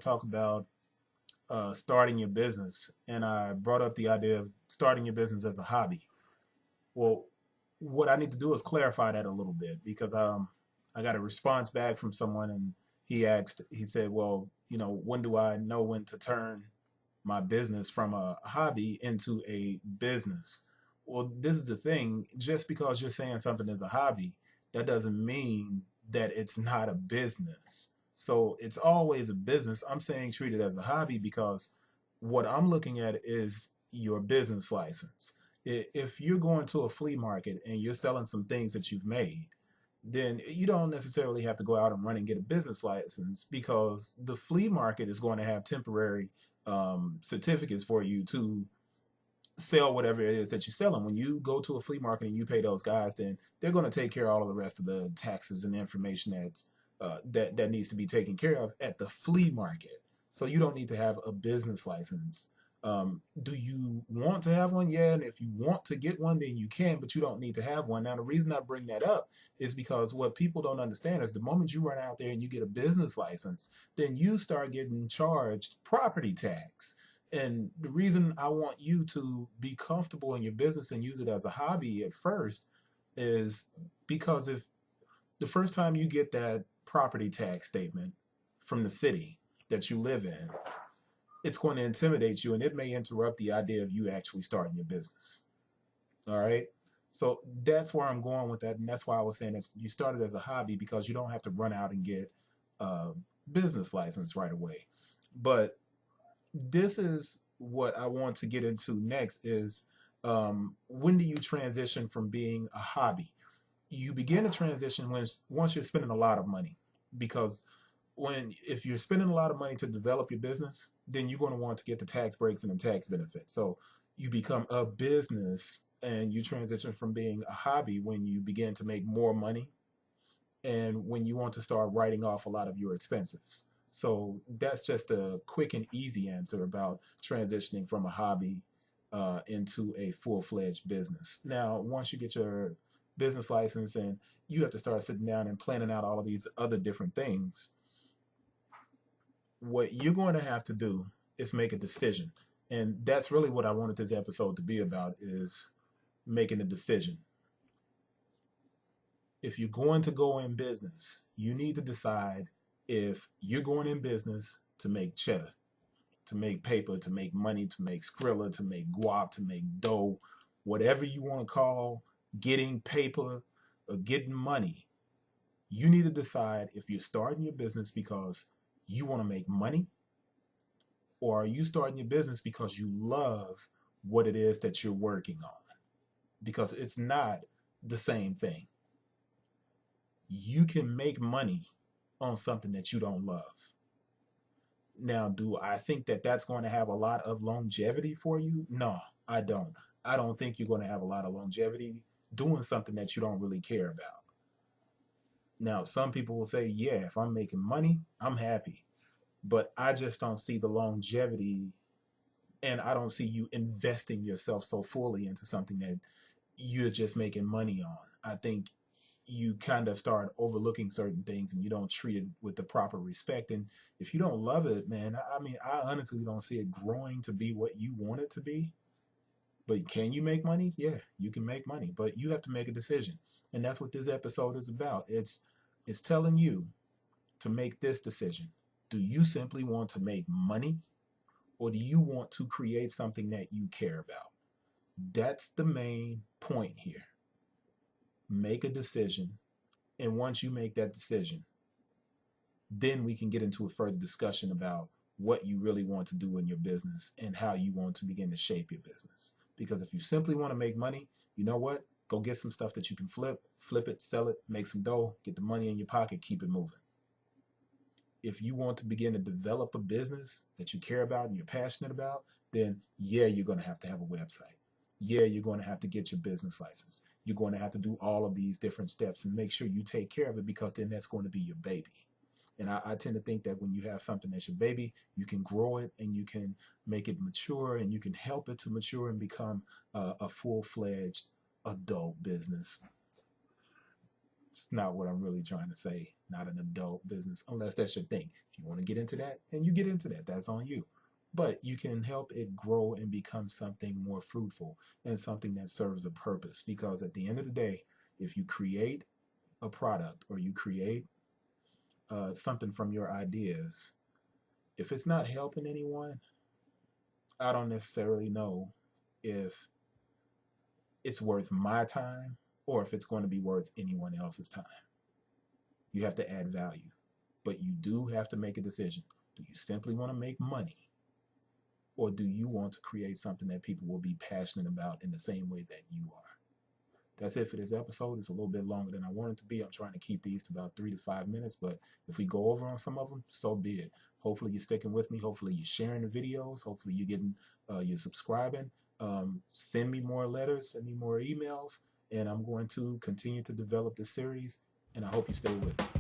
talk about starting your business, and I brought up the idea of starting your business as a hobby. Well, what I need to do is clarify that a little bit because I got a response back from someone, and he said, well, when do I know when to turn my business from a hobby into a business? Well, this is the thing. Just because you're saying something is a hobby, that doesn't mean that it's not a business. So it's always a business. I'm saying treat it as a hobby because what I'm looking at is your business license. If you're going to a flea market and you're selling some things that you've made, then you don't necessarily have to go out and run and get a business license because the flea market is going to have temporary certificates for you to sell whatever it is that you're selling. When you go to a flea market and you pay those guys, then they're going to take care of all of the rest of the taxes and information that needs to be taken care of at the flea market. So you don't need to have a business license. Do you want to have one? Yeah, and if you want to get one, then you can, but you don't need to have one. Now, the reason I bring that up is because what people don't understand is the moment you run out there and you get a business license, then you start getting charged property tax. And the reason I want you to be comfortable in your business and use it as a hobby at first is because if the first time you get that property tax statement from the city that you live in, it's going to intimidate you and it may interrupt the idea of you actually starting your business. All right. So that's where I'm going with that. And that's why I was saying that you started as a hobby because you don't have to run out and get a business license right away. But this is what I want to get into next is when do you transition from being a hobby? You begin to transition once you're spending a lot of money because if you're spending a lot of money to develop your business, then you're going to want to get the tax breaks and the tax benefits. So you become a business and you transition from being a hobby when you begin to make more money and when you want to start writing off a lot of your expenses. So that's just a quick and easy answer about transitioning from a hobby into a full-fledged business. Now, once you get your business license and you have to start sitting down and planning out all of these other different things, what you're going to have to do is make a decision. And that's really what I wanted this episode to be about is making a decision. If you're going to go in business, you need to decide if you're going in business to make cheddar, to make paper, to make money, to make Skrilla, to make guap, to make dough, whatever you want to call getting paper or getting money. You need to decide if you're starting your business because you want to make money, or are you starting your business because you love what it is that you're working on? Because it's not the same thing. You can make money on something that you don't love. Now, do I think that that's going to have a lot of longevity for you? No, I don't. I don't think you're going to have a lot of longevity doing something that you don't really care about. Now, some people will say, yeah, if I'm making money, I'm happy. But I just don't see the longevity and I don't see you investing yourself so fully into something that you're just making money on. I think you kind of start overlooking certain things and you don't treat it with the proper respect. And if you don't love it, man, I mean, I honestly don't see it growing to be what you want it to be. But can you make money? Yeah, you can make money, but you have to make a decision. And that's what this episode is about. It's telling you to make this decision. Do you simply want to make money or do you want to create something that you care about? That's the main point here. Make a decision. And once you make that decision, then we can get into a further discussion about what you really want to do in your business and how you want to begin to shape your business. Because if you simply want to make money, you know what? Go get some stuff that you can flip it, sell it, make some dough, get the money in your pocket, keep it moving. If you want to begin to develop a business that you care about and you're passionate about, then yeah, you're going to have a website. Yeah, you're going to have to get your business license. You're going to have to do all of these different steps and make sure you take care of it because then that's going to be your baby. And I tend to think that when you have something that's your baby, you can grow it and you can make it mature and you can help it to mature and become a full-fledged adult business. It's not what I'm really trying to say. Not an adult business, unless that's your thing. If you want to get into that, and you get into that, that's on you. But you can help it grow and become something more fruitful and something that serves a purpose. Because at the end of the day, if you create a product or you create something from your ideas, if it's not helping anyone, I don't necessarily know if it's worth my time or if it's going to be worth anyone else's time. You have to add value, but you do have to make a decision. Do you simply want to make money, or do you want to create something that people will be passionate about in the same way that you are? That's it for this episode. It's a little bit longer than I want it to be. I'm trying to keep these to about 3 to 5 minutes, but if we go over on some of them, so be it. Hopefully you're sticking with me. Hopefully you're sharing the videos. Hopefully you're subscribing. Send me more letters, send me more emails, and I'm going to continue to develop this series, and I hope you stay with me.